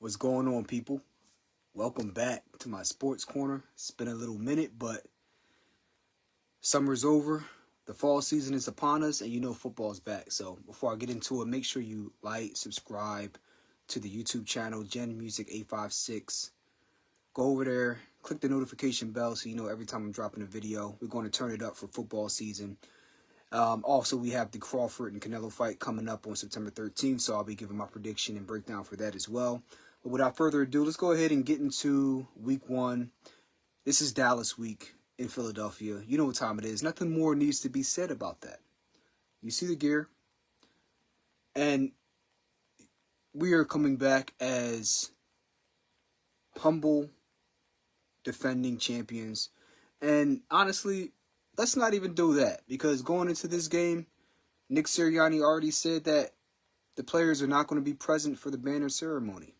What's going on, people? Welcome back to my sports corner. It's been a little minute, but summer's over. The fall season is upon us, and football's back. So before I get into it, make sure you like, subscribe to the YouTube channel, Gen Music 856. Go over there, click the notification bell so you know every time I'm dropping a video. We're going to turn it up for football season. Also, we have the Crawford and Canelo fight coming up on September 13th, so I'll be giving my prediction and breakdown for that as well. But without further ado, let's go ahead and get into week one. This is Dallas week in Philadelphia. You know what time it is. Nothing more needs to be said about that. You see the gear. And we are coming back as humble defending champions. And honestly, let's not even do that, because going into this game, Nick Sirianni already said that the players are not going to be present for the banner ceremony.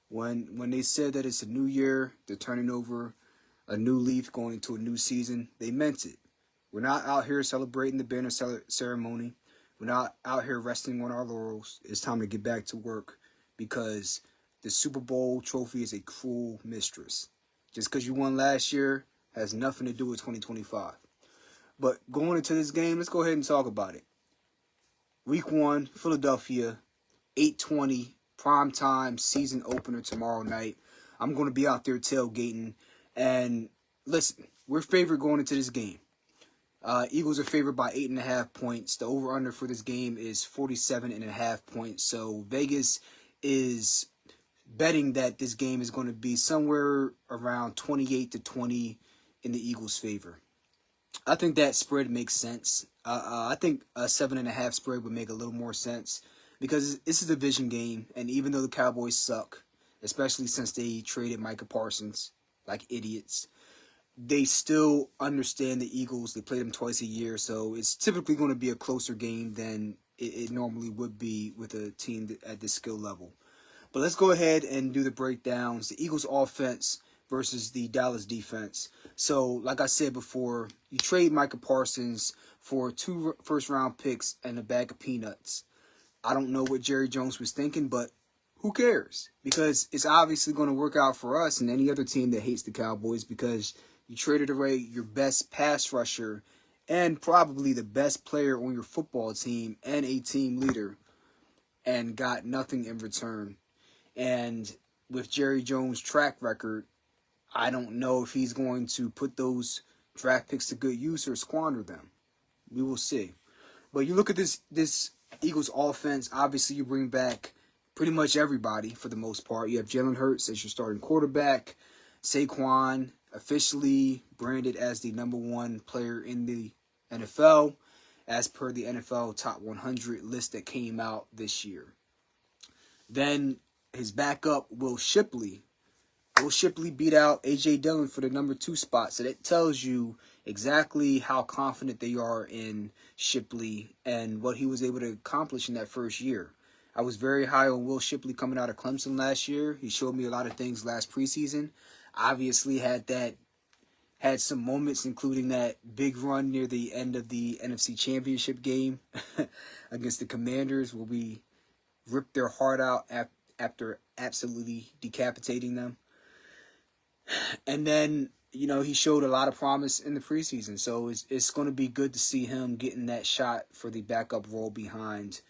When they said that it's a new year, they're turning over a new leaf, going into a new season, they meant it. We're not out here celebrating the banner ceremony. We're not out here resting on our laurels. It's time to get back to work, because the Super Bowl trophy is a cruel mistress. Just because you won last year has nothing to do with 2025. But going into this game, let's go ahead and talk about it. Week one, Philadelphia, 8:20. Prime time season opener tomorrow night. I'm going to be out there tailgating. And listen, we're favored going into this game. Eagles are favored by 8.5 points. The over-under for this game is 47.5 points. So Vegas is betting that this game is going to be somewhere around 28-20 in the Eagles' favor. I think that spread makes sense. I think a 7.5 spread would make a little more sense, because this is a division game, and even though the Cowboys suck, especially since they traded Micah Parsons like idiots, they still understand the Eagles. They play them twice a year, so it's typically going to be a closer game than it normally would be with a team at this skill level. But let's go ahead and do the breakdowns. The Eagles offense versus the Dallas defense. So, like I said before, you trade Micah Parsons for 2 first-round picks and a bag of peanuts. I don't know what Jerry Jones was thinking, but who cares? Because it's obviously going to work out for us and any other team that hates the Cowboys, because you traded away your best pass rusher and probably the best player on your football team and a team leader, and got nothing in return. And with Jerry Jones' track record, I don't know if he's going to put those draft picks to good use or squander them. We will see. But you look at this Eagles offense, obviously you bring back pretty much everybody for the most part. You have Jalen Hurts as your starting quarterback. Saquon officially branded as the #1 player in the NFL, as per the NFL Top 100 list that came out this year. Then his backup, Will Shipley. Will Shipley beat out A.J. Dillon for the #2 spot. So that tells you exactly how confident they are in Shipley and what he was able to accomplish in that first year. I was very high on Will Shipley coming out of Clemson last year. He showed me a lot of things last preseason. Obviously had some moments, including that big run near the end of the NFC Championship game against the Commanders, where we ripped their heart out after absolutely decapitating them. And then, he showed a lot of promise in the preseason. So it's going to be good to see him getting that shot for the backup role behind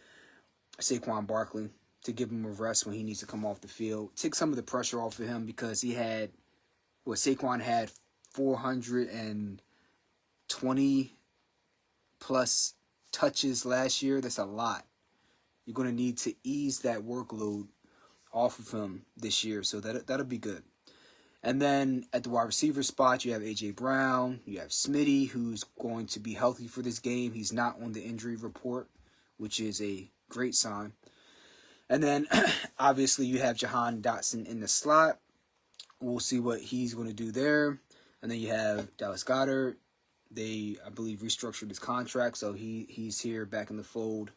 Saquon Barkley, to give him a rest when he needs to come off the field. Take some of the pressure off of him, because Saquon had 420 plus touches last year. That's a lot. You're going to need to ease that workload off of him this year. So that'll be good. And then at the wide receiver spot, you have A.J. Brown. You have Smitty, who's going to be healthy for this game. He's not on the injury report, which is a great sign. And then, obviously, you have Jahan Dotson in the slot. We'll see what he's going to do there. And then you have Dallas Goedert. They, I believe, restructured his contract, so he's here back in the fold.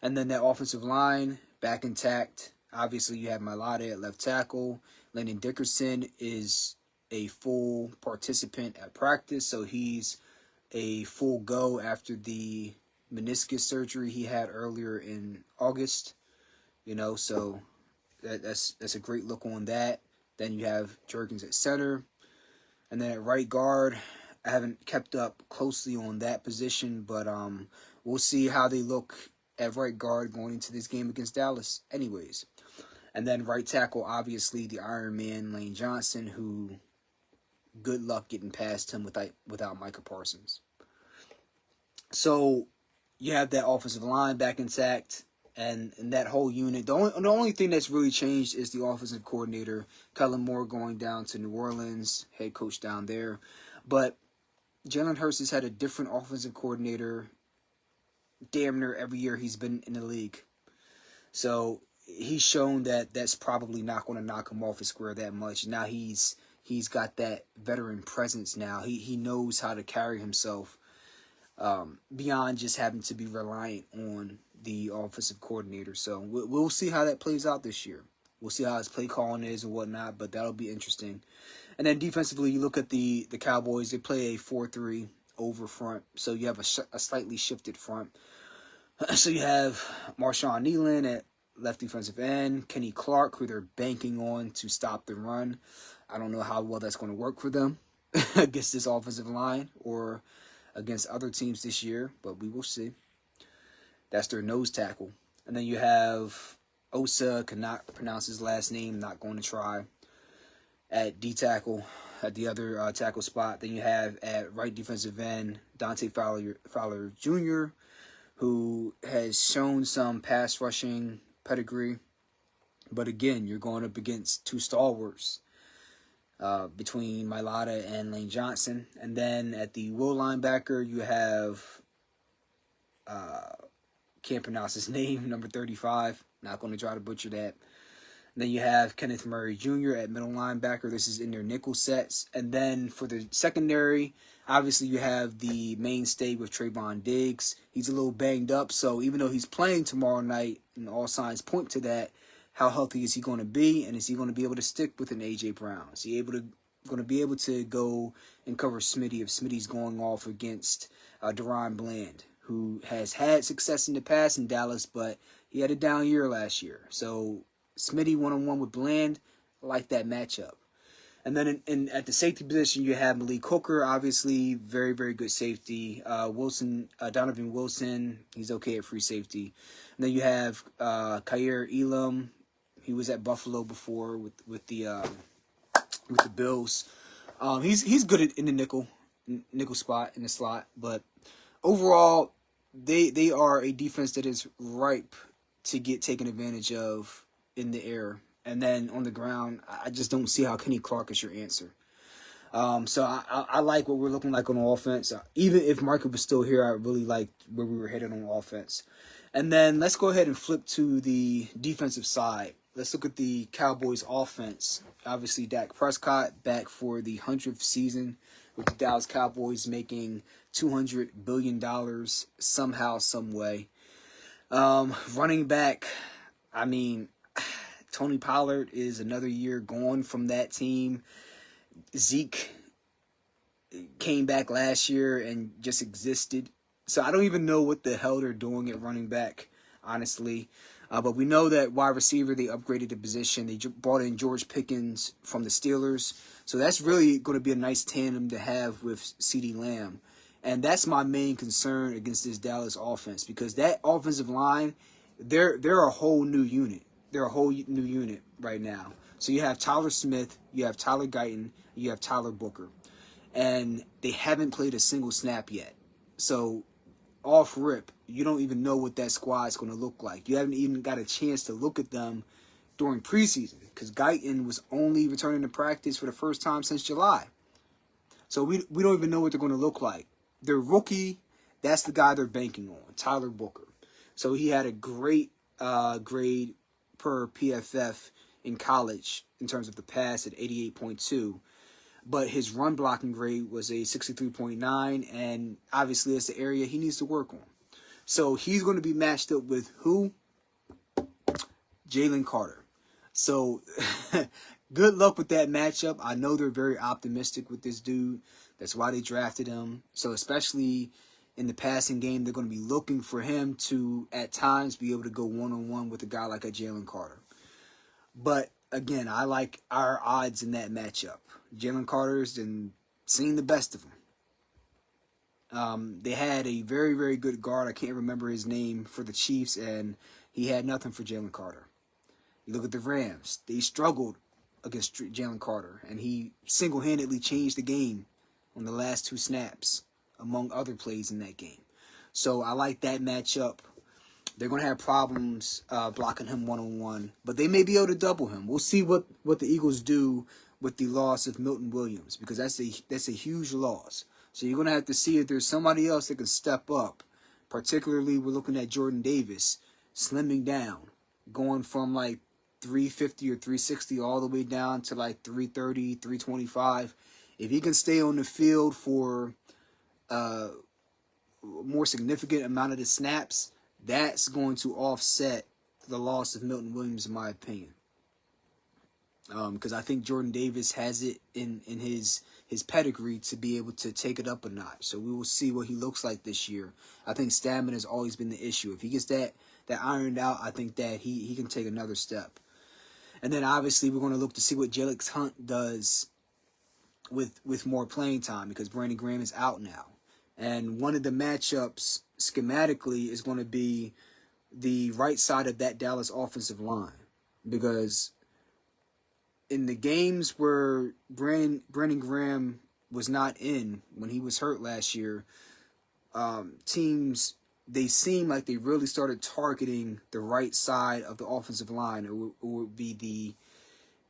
And then that offensive line, back intact. Obviously, you have Mailata at left tackle. Landon Dickerson is a full participant at practice, so he's a full go after the meniscus surgery he had earlier in August. So That's a great look on that. Then you have Jurgens at center. And then at right guard, I haven't kept up closely on that position, but we'll see how they look at right guard going into this game against Dallas anyways. And then right tackle, obviously, the Iron Man, Lane Johnson, who good luck getting past him without Micah Parsons. So you have that offensive line back intact, and that whole unit. The only thing that's really changed is the offensive coordinator, Kellen Moore, going down to New Orleans, head coach down there. But Jalen Hurts has had a different offensive coordinator damn near every year he's been in the league. So he's shown that that's probably not going to knock him off his square that much. Now he's got that veteran presence now. He knows how to carry himself beyond just having to be reliant on the offensive coordinator. So we'll see how that plays out this year. We'll see how his play calling is and whatnot, but that'll be interesting. And then defensively, you look at the Cowboys. They play a 4-3 over front, so you have a slightly shifted front. So you have Marshawn Nealon at left defensive end, Kenny Clark, who they're banking on to stop the run. I don't know how well that's going to work for them against this offensive line or against other teams this year, but we will see. That's their nose tackle. And then you have Osa, cannot pronounce his last name, not going to try, at D tackle, at the other tackle spot. Then you have at right defensive end, Dante Fowler Jr., who has shown some pass rushing pedigree. But again, you're going up against two stalwarts between Mailata and Lane Johnson. And then at the will linebacker, you have, can't pronounce his name, number 35. Not going to try to butcher that. And then you have Kenneth Murray Jr. at middle linebacker. This is in their nickel sets. And then for the secondary, obviously you have the mainstay with Trayvon Diggs. He's a little banged up, so even though he's playing tomorrow night, and all signs point to that, how healthy is he going to be, and is he going to be able to stick with an A.J. Brown? Is he going to be able to go and cover Smitty if Smitty's going off against Deron Bland, who has had success in the past in Dallas, but he had a down year last year. So Smitty one-on-one with Bland, I like that matchup. And then at the safety position, you have Malik Hooker, obviously, very, very good safety. Donovan Wilson, he's okay at free safety. And then you have Khair Elam. He was at Buffalo before with the Bills. He's good in the nickel spot in the slot, but overall, they are a defense that is ripe to get taken advantage of in the air. And then on the ground, I just don't see how Kenny Clark is your answer. So I like what we're looking like on offense. Even if Marco was still here, I really liked where we were headed on offense. And then let's go ahead and flip to the defensive side. Let's look at the Cowboys offense. Obviously, Dak Prescott back for the 100th season with the Dallas Cowboys, making $200 billion somehow, some way. Running back, I mean, Tony Pollard is another year gone from that team. Zeke came back last year and just existed. So I don't even know what the hell they're doing at running back, honestly. But we know that wide receiver, they upgraded the position. They brought in George Pickens from the Steelers. So that's really going to be a nice tandem to have with CeeDee Lamb. And that's my main concern against this Dallas offense, because that offensive line, they're a whole new unit. They're a whole new unit right now. So you have Tyler Smith, you have Tyler Guyton, you have Tyler Booker. And they haven't played a single snap yet. So off rip, you don't even know what that squad is going to look like. You haven't even got a chance to look at them during preseason, because Guyton was only returning to practice for the first time since July. So we don't even know what they're going to look like. Their rookie, that's the guy they're banking on, Tyler Booker. So he had a great grade per PFF in college in terms of the pass at 88.2. But his run blocking grade was a 63.9, and obviously that's the area he needs to work on. So he's going to be matched up with who? Jalen Carter. So good luck with that matchup. I know they're very optimistic with this dude. That's why they drafted him. So especially in the passing game, they're going to be looking for him to, at times, be able to go one-on-one with a guy like a Jalen Carter. But again, I like our odds in that matchup. Jalen Carter's and seen the best of them. They had a very, very good guard. I can't remember his name for the Chiefs, and he had nothing for Jalen Carter. You look at the Rams. They struggled against Jalen Carter, and he single-handedly changed the game on the last 2 snaps, among other plays in that game. So I like that matchup. They're going to have problems blocking him one-on-one, but they may be able to double him. We'll see what the Eagles do with the loss of Milton Williams, because that's a huge loss. So you're going to have to see if there's somebody else that can step up. Particularly, we're looking at Jordan Davis slimming down, going from like 350 or 360 all the way down to like 330, 325. If he can stay on the field for a more significant amount of the snaps, that's going to offset the loss of Milton Williams, in my opinion. Because I think Jordan Davis has it in his pedigree to be able to take it up a notch. So we will see what he looks like this year. I think stamina has always been the issue. If he gets that ironed out, I think that he can take another step. And then obviously we're going to look to see what Jalen Hunt does with more playing time, because Brandon Graham is out now. And one of the matchups schematically is going to be the right side of that Dallas offensive line, because in the games where Brandon Graham was not in when he was hurt last year, teams, they seem like they really started targeting the right side of the offensive line, or would be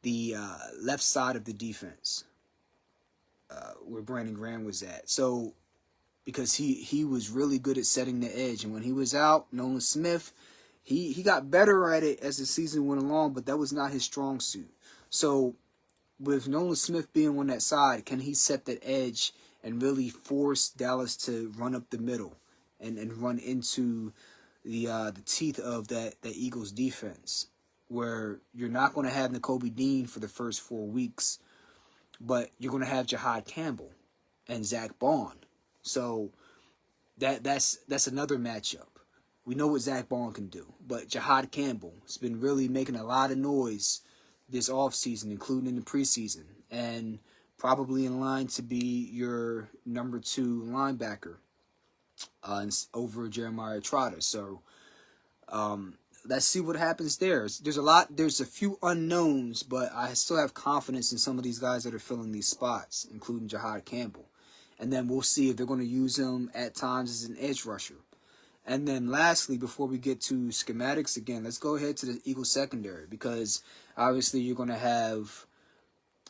the left side of the defense, where Brandon Graham was at. So because he was really good at setting the edge, and when he was out, Nolan Smith, he got better at it as the season went along, but that was not his strong suit. So with Nolan Smith being on that side, can he set that edge and really force Dallas to run up the middle and run into the teeth of that Eagles defense, where you're not going to have Nakobe Dean for the first 4 weeks, but you're going to have Jahad Campbell and Zach Bond. So that's another matchup. We know what Zach Bond can do, but Jahad Campbell has been really making a lot of noise this offseason, including in the preseason, and probably in line to be your number 2 linebacker over Jeremiah Trotter. So let's see what happens there. There's a few unknowns, but I still have confidence in some of these guys that are filling these spots, including Jahad Campbell. And then we'll see if they're going to use him at times as an edge rusher. And then lastly, before we get to schematics again, let's go ahead to the Eagles secondary, because obviously you're going to have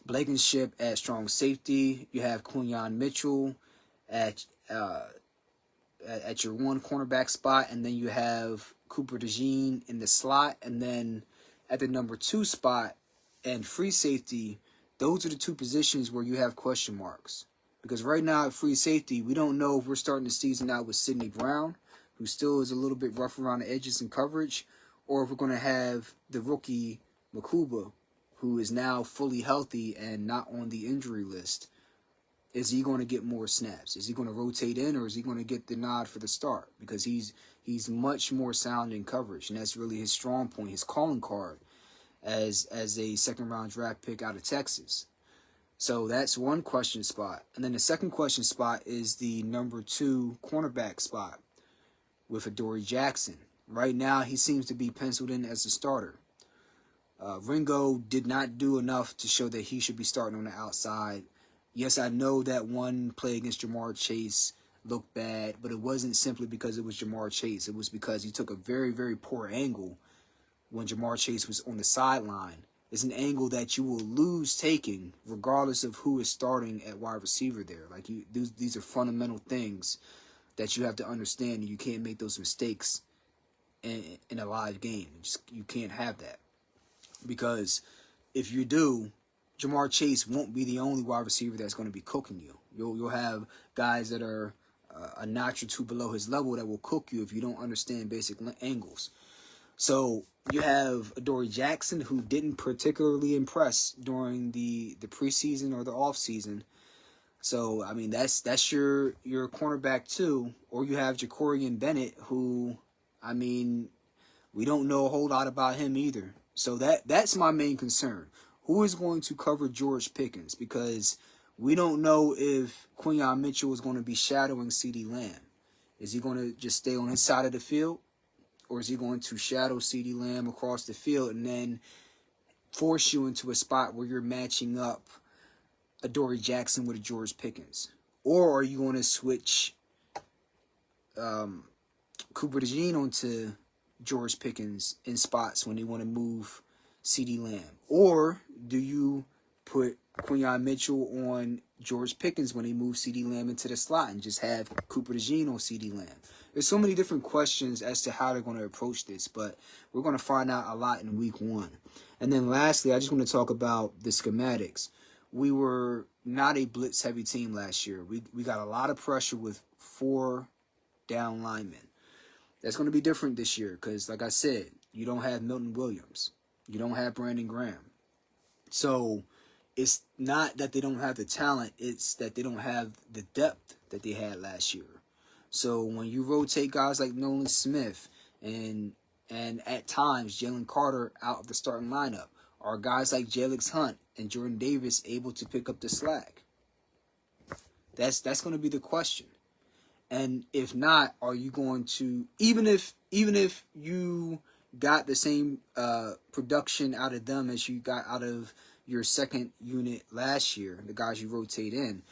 Blankenship at strong safety. You have Quinyon Mitchell at your 1 cornerback spot, and then you have Cooper DeJean in the slot, and then at the number 2 spot and free safety, those are the 2 positions where you have question marks. Because right now at free safety, we don't know if we're starting the season out with Sidney Brown, who still is a little bit rough around the edges and coverage, or if we're going to have the rookie Makuba, who is now fully healthy and not on the injury list. Is he going to get more snaps? Is he going to rotate in, or is he going to get the nod for the start? Because he's much more sound in coverage, and that's really his strong point, his calling card as a second-round draft pick out of Texas. So that's one question spot. And then the second question spot is the number 2 cornerback spot with Adoree Jackson. Right now, he seems to be penciled in as the starter. Ringo did not do enough to show that he should be starting on the outside. Yes, I know that one play against Jamar Chase looked bad, but it wasn't simply because it was Jamar Chase. It was because he took a very, very poor angle when Jamar Chase was on the sideline. It's an angle that you will lose taking regardless of who is starting at wide receiver there. Like, these are fundamental things that you have to understand, and you can't make those mistakes in a live game. You can't have that, because if you do, Jamar Chase won't be the only wide receiver that's going to be cooking you. You'll have guys that are a notch or 2 below his level that will cook you if you don't understand basic angles. So you have Adoree Jackson, who didn't particularly impress during the preseason or the offseason. So, I mean, that's your cornerback too. Or you have Jacorian Bennett, who, I mean, we don't know a whole lot about him either. So that's my main concern. Who is going to cover George Pickens? Because we don't know if Quinyon Mitchell is going to be shadowing CeeDee Lamb. Is he going to just stay on his side of the field? Or is he going to shadow CeeDee Lamb across the field and then force you into a spot where you're matching up a Dory Jackson with a George Pickens? Or are you going to switch Cooper DeJean onto George Pickens in spots when they want to move CeeDee Lamb? Or do you put Quinyon Mitchell on George Pickens when they move CeeDee Lamb into the slot and just have Cooper DeJean on CeeDee Lamb? There's so many different questions as to how they're going to approach this, but we're going to find out a lot in week 1. And then lastly, I just want to talk about the schematics. We were not a blitz-heavy team last year. We got a lot of pressure with 4 down linemen. That's going to be different this year because, like I said, you don't have Milton Williams. You don't have Brandon Graham. So it's not that they don't have the talent. It's that they don't have the depth that they had last year. So when you rotate guys like Nolan Smith and at times Jalen Carter out of the starting lineup, are guys like Jalix Hunt and Jordan Davis able to pick up the slack? That's going to be the question. And if not, are you going to, even if you got the same production out of them as you got out of your second unit last year, the guys you rotate in,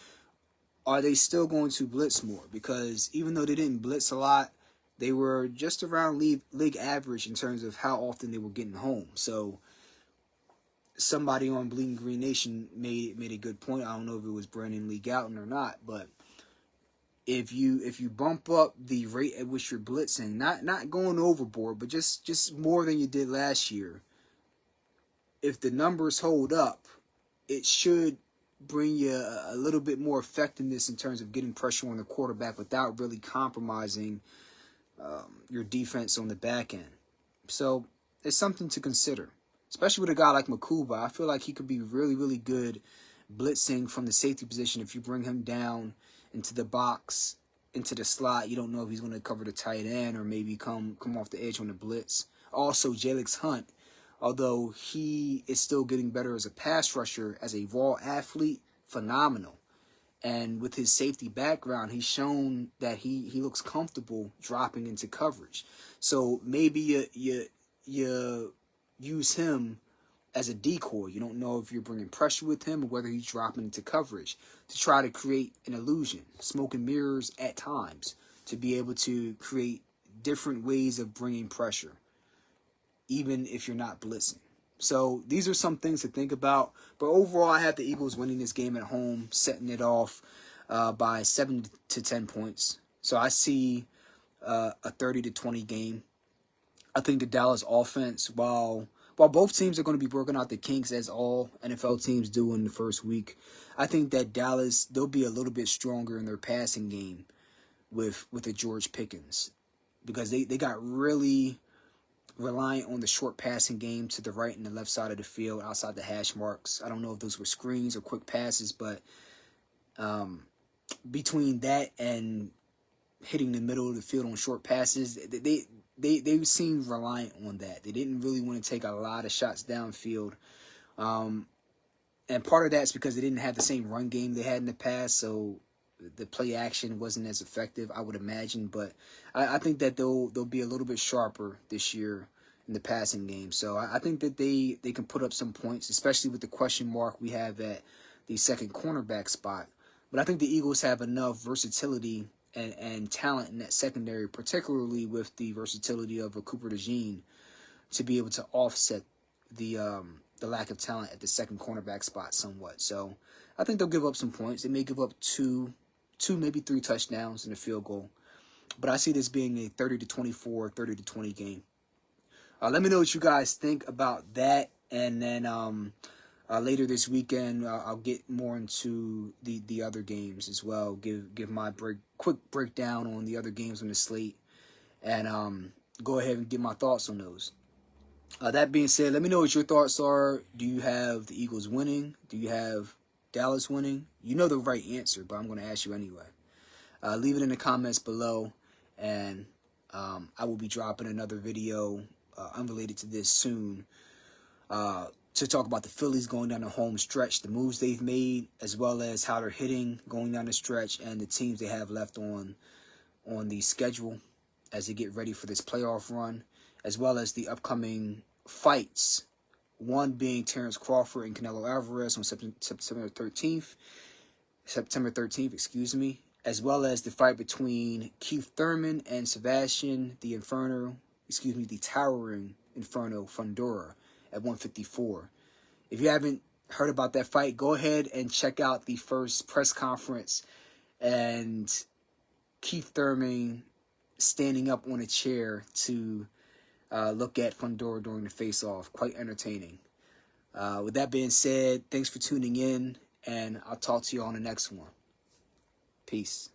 are they still going to blitz more? Because even though they didn't blitz a lot, they were just around league average in terms of how often they were getting home. So somebody on Bleeding Green Nation made a good point. I don't know if it was Brandon Lee Gouton or not, but if you bump up the rate at which you're blitzing, not going overboard, but just more than you did last year, if the numbers hold up, it should bring you a little bit more effectiveness in terms of getting pressure on the quarterback without really compromising your defense on the back end. So it's something to consider, especially with a guy like Makuba. I feel like he could be really, really good blitzing from the safety position if you bring him down into the box, into the slot. You don't know if he's going to cover the tight end or maybe come off the edge on the blitz. Also, Jalix Hunt, although he is still getting better as a pass rusher, as a raw athlete, phenomenal. And with his safety background, he's shown that he looks comfortable dropping into coverage. So maybe you use him as a decoy. You don't know if you're bringing pressure with him or whether he's dropping into coverage to try to create an illusion, smoke and mirrors at times, to be able to create different ways of bringing pressure, even if you're not blitzing. So these are some things to think about. But overall, I have the Eagles winning this game at home, setting it off by 7 to 10 points. So I see a 30-20 game. I think the Dallas offense, while both teams are going to be working out the kinks as all NFL teams do in the first week, I think that Dallas, they'll be a little bit stronger in their passing game with a George Pickens, because they got really reliant on the short passing game to the right and the left side of the field outside the hash marks. I don't know if those were screens or quick passes, but between that and hitting the middle of the field on short passes, they seemed reliant on that. They didn't really want to take a lot of shots downfield. And part of that's because they didn't have the same run game they had in the past, so the play action wasn't as effective, I would imagine. But I think that they'll be a little bit sharper this year in the passing game. So I think that they can put up some points, especially with the question mark we have at the second cornerback spot. But I think the Eagles have enough versatility and talent in that secondary, particularly with the versatility of a Cooper DeJean, to be able to offset the lack of talent at the second cornerback spot somewhat. So I think they'll give up some points. They may give up two, maybe 3 touchdowns and a field goal. But I see this being a 30-24, 30-20 game. Let me know what you guys think about that. And then later this weekend, I'll get more into the other games as well. Give my quick breakdown on the other games on the slate. And go ahead and get my thoughts on those. That being said, let me know what your thoughts are. Do you have the Eagles winning? Do you have Dallas winning? You know the right answer, but I'm going to ask you anyway. Leave it in the comments below, and I will be dropping another video unrelated to this soon to talk about the Phillies going down the home stretch, the moves they've made, as well as how they're hitting going down the stretch, and the teams they have left on the schedule as they get ready for this playoff run, as well as the upcoming fights. One being Terrence Crawford and Canelo Alvarez on September 13th, excuse me, as well as the fight between Keith Thurman and Sebastian the Towering Inferno Fundora at 154. If you haven't heard about that fight, go ahead and check out the first press conference and Keith Thurman standing up on a chair to look at Fundora during the face-off. Quite entertaining. With that being said, thanks for tuning in, and I'll talk to you on the next one. Peace.